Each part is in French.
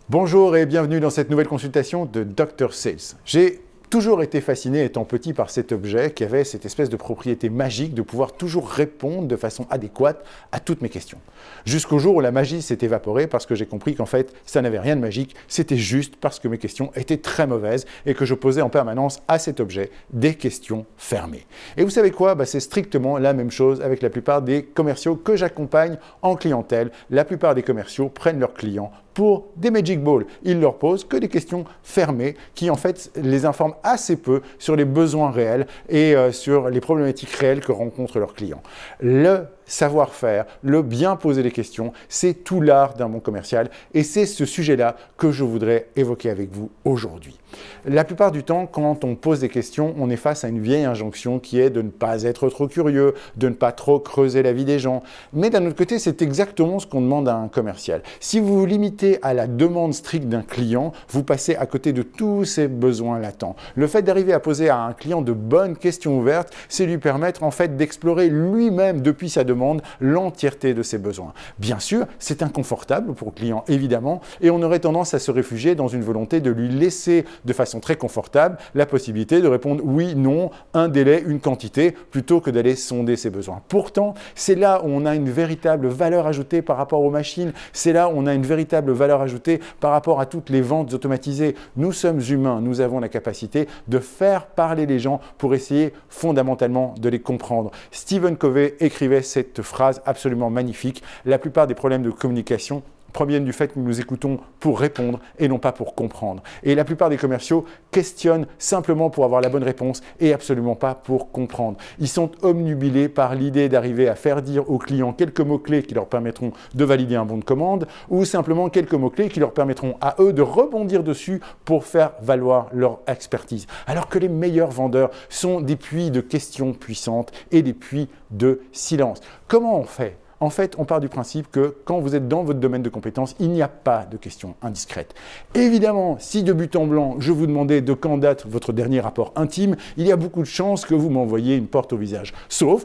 Bonjour et bienvenue dans cette nouvelle consultation de Dr Sales. J'ai toujours été fasciné étant petit par cet objet qui avait cette espèce de propriété magique de pouvoir toujours répondre de façon adéquate à toutes mes questions. Jusqu'au jour où la magie s'est évaporée parce que j'ai compris qu'en fait ça n'avait rien de magique, c'était juste parce que mes questions étaient très mauvaises et que je posais en permanence à cet objet des questions fermées. Et vous savez quoi? C'est strictement la même chose avec la plupart des commerciaux que j'accompagne en clientèle. La plupart des commerciaux prennent leurs clients pour des Magic Balls. Ils leur posent que des questions fermées qui en fait les informent assez peu sur les besoins réels et sur les problématiques réelles que rencontrent leurs clients. Le savoir-faire, le bien poser les questions, c'est tout l'art d'un bon commercial et c'est ce sujet-là que je voudrais évoquer avec vous aujourd'hui. La plupart du temps, quand on pose des questions, on est face à une vieille injonction qui est de ne pas être trop curieux, de ne pas trop creuser la vie des gens. Mais d'un autre côté, c'est exactement ce qu'on demande à un commercial. Si vous vous limitez à la demande stricte d'un client, vous passez à côté de tous ses besoins latents. Le fait d'arriver à poser à un client de bonnes questions ouvertes, c'est lui permettre en fait d'explorer lui-même depuis sa demande l'entièreté de ses besoins. Bien sûr, c'est inconfortable pour le client évidemment et on aurait tendance à se réfugier dans une volonté de lui laisser de façon très confortable la possibilité de répondre oui, non, un délai, une quantité, plutôt que d'aller sonder ses besoins. Pourtant, c'est là où on a une véritable valeur ajoutée par rapport aux machines, c'est là où on a une véritable valeur ajoutée par rapport à toutes les ventes automatisées. Nous sommes humains, nous avons la capacité de faire parler les gens pour essayer fondamentalement de les comprendre. Stephen Covey écrivait cette phrase absolument magnifique. La plupart des problèmes de communication proviennent du fait que nous nous écoutons pour répondre et non pas pour comprendre. Et la plupart des commerciaux questionnent simplement pour avoir la bonne réponse et absolument pas pour comprendre. Ils sont obnubilés par l'idée d'arriver à faire dire aux clients quelques mots-clés qui leur permettront de valider un bon de commande ou simplement quelques mots-clés qui leur permettront à eux de rebondir dessus pour faire valoir leur expertise. Alors que les meilleurs vendeurs sont des puits de questions puissantes et des puits de silence. Comment on fait ? En fait, on part du principe que quand vous êtes dans votre domaine de compétences, il n'y a pas de questions indiscrètes. Évidemment, si de but en blanc, je vous demandais de quand date votre dernier rapport intime, il y a beaucoup de chances que vous m'envoyiez une porte au visage. Sauf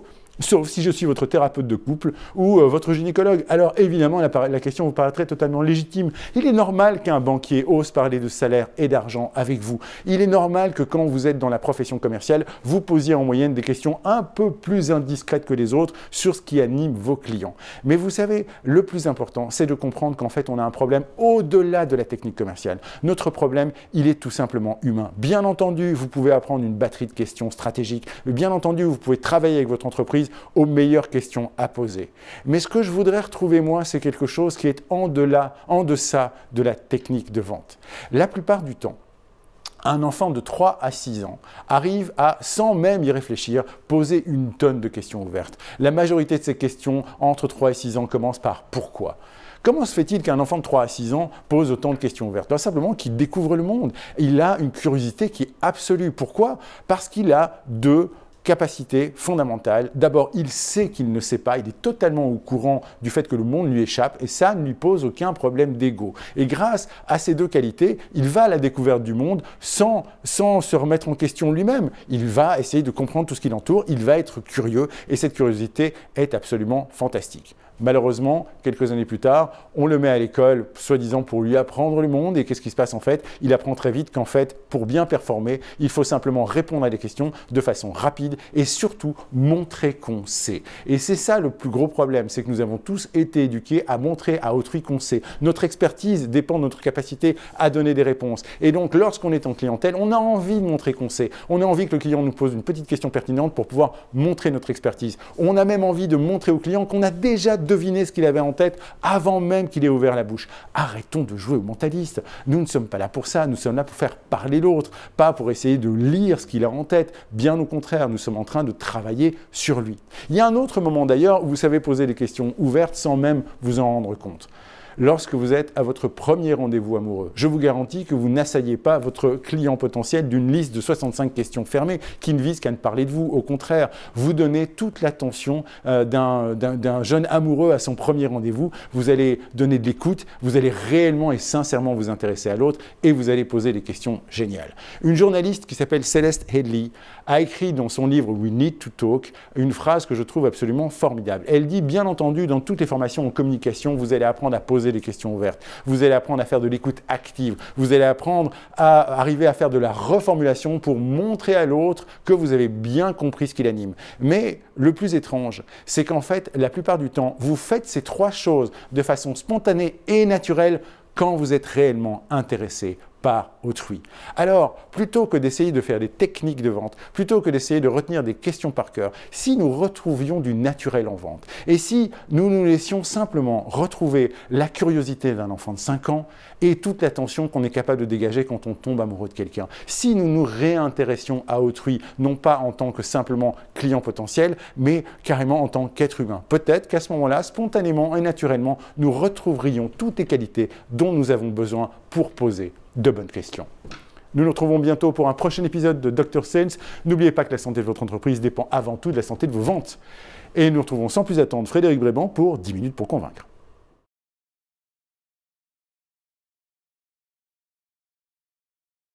si je suis votre thérapeute de couple ou votre gynécologue. Alors évidemment, la question vous paraîtrait totalement légitime. Il est normal qu'un banquier ose parler de salaire et d'argent avec vous. Il est normal que quand vous êtes dans la profession commerciale, vous posiez en moyenne des questions un peu plus indiscrètes que les autres sur ce qui anime vos clients. Mais vous savez, le plus important, c'est de comprendre qu'en fait, on a un problème au-delà de la technique commerciale. Notre problème, il est tout simplement humain. Bien entendu, vous pouvez apprendre une batterie de questions stratégiques. Bien entendu, vous pouvez travailler avec votre entreprise aux meilleures questions à poser. Mais ce que je voudrais retrouver moi, c'est quelque chose qui est en deçà de la technique de vente. La plupart du temps, un enfant de 3 à 6 ans arrive à, sans même y réfléchir, poser une tonne de questions ouvertes. La majorité de ces questions entre 3 et 6 ans commencent par « pourquoi ?» Comment se fait-il qu'un enfant de 3 à 6 ans pose autant de questions ouvertes? Simplement qu'il découvre le monde. Il a une curiosité qui est absolue. Pourquoi? Parce qu'il a deux capacité fondamentale. D'abord, il sait qu'il ne sait pas, il est totalement au courant du fait que le monde lui échappe et ça ne lui pose aucun problème d'ego. Et grâce à ces deux qualités, il va à la découverte du monde sans se remettre en question lui-même. Il va essayer de comprendre tout ce qui l'entoure, il va être curieux et cette curiosité est absolument fantastique. Malheureusement, quelques années plus tard, on le met à l'école, soi-disant pour lui apprendre le monde. Et qu'est-ce qui se passe en fait? Il apprend très vite qu'en fait, pour bien performer, il faut simplement répondre à des questions de façon rapide et surtout montrer qu'on sait. Et c'est ça le plus gros problème, c'est que nous avons tous été éduqués à montrer à autrui qu'on sait. Notre expertise dépend de notre capacité à donner des réponses. Et donc, lorsqu'on est en clientèle, on a envie de montrer qu'on sait. On a envie que le client nous pose une petite question pertinente pour pouvoir montrer notre expertise. On a même envie de montrer au client qu'on a déjà deviner ce qu'il avait en tête avant même qu'il ait ouvert la bouche. Arrêtons de jouer au mentaliste. Nous ne sommes pas là pour ça. Nous sommes là pour faire parler l'autre, pas pour essayer de lire ce qu'il a en tête. Bien au contraire, nous sommes en train de travailler sur lui. Il y a un autre moment d'ailleurs où vous savez poser des questions ouvertes sans même vous en rendre compte. Lorsque vous êtes à votre premier rendez-vous amoureux, je vous garantis que vous n'assaillez pas votre client potentiel d'une liste de 65 questions fermées qui ne visent qu'à ne parler de vous. Au contraire, vous donnez toute l'attention d'un jeune amoureux à son premier rendez-vous. Vous allez donner de l'écoute, vous allez réellement et sincèrement vous intéresser à l'autre et vous allez poser des questions géniales. Une journaliste qui s'appelle Celeste Headlee a écrit dans son livre We Need to Talk une phrase que je trouve absolument formidable. Elle dit, bien entendu, dans toutes les formations en communication, vous allez apprendre à poser poser des questions ouvertes. Vous allez apprendre à faire de l'écoute active. Vous allez apprendre à arriver à faire de la reformulation pour montrer à l'autre que vous avez bien compris ce qui l'anime. Mais le plus étrange, c'est qu'en fait, la plupart du temps, vous faites ces trois choses de façon spontanée et naturelle quand vous êtes réellement intéressé par autrui. Alors, plutôt que d'essayer de faire des techniques de vente, plutôt que d'essayer de retenir des questions par cœur, si nous retrouvions du naturel en vente, et si nous nous laissions simplement retrouver la curiosité d'un enfant de 5 ans et toute l'attention qu'on est capable de dégager quand on tombe amoureux de quelqu'un, si nous nous réintéressions à autrui, non pas en tant que simplement client potentiel, mais carrément en tant qu'être humain, peut-être qu'à ce moment-là, spontanément et naturellement, nous retrouverions toutes les qualités dont nous avons besoin pour poser de bonnes questions. Nous nous retrouvons bientôt pour un prochain épisode de Dr Sales. N'oubliez pas que la santé de votre entreprise dépend avant tout de la santé de vos ventes. Et nous retrouvons sans plus attendre Frédéric Bréban pour 10 minutes pour convaincre.